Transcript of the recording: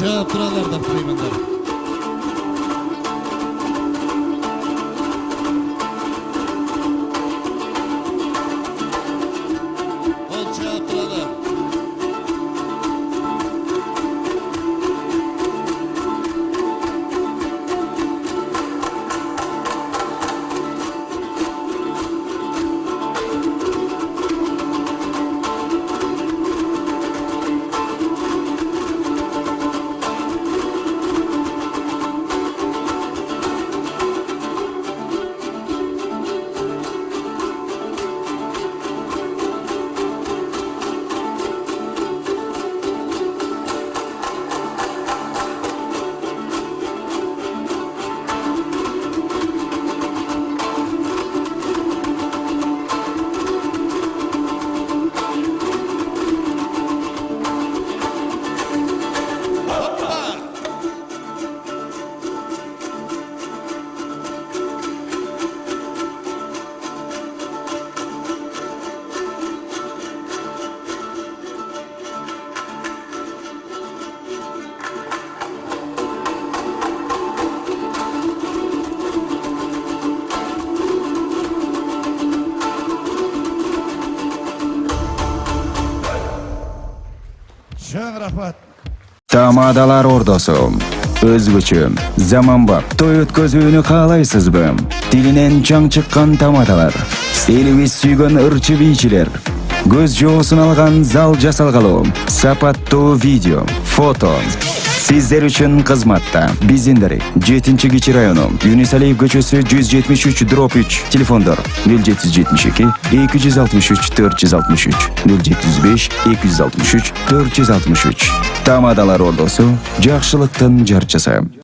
Чыгып туралар да кыймандар. Ол чыгып туралар. Чоң рахмат. Тамадаlar ордосу. Өзгөчө, заманбап той өткөзүүнү каалайсызбы? Тилинен чаң чыккан тамадалар, элибиз сүйгөн ырчы бийчилер, көз жоосун алган зал жасалгалуу, сапаттуу видео, фото. Сиздер үчүн кызматта. Биздин 7-Кичи району, Юнисалиев көчөсү 173/3, телефондор 0772 263 463, 075 263 463. Тамадалар ордосу, жакшылыктын жарчысы.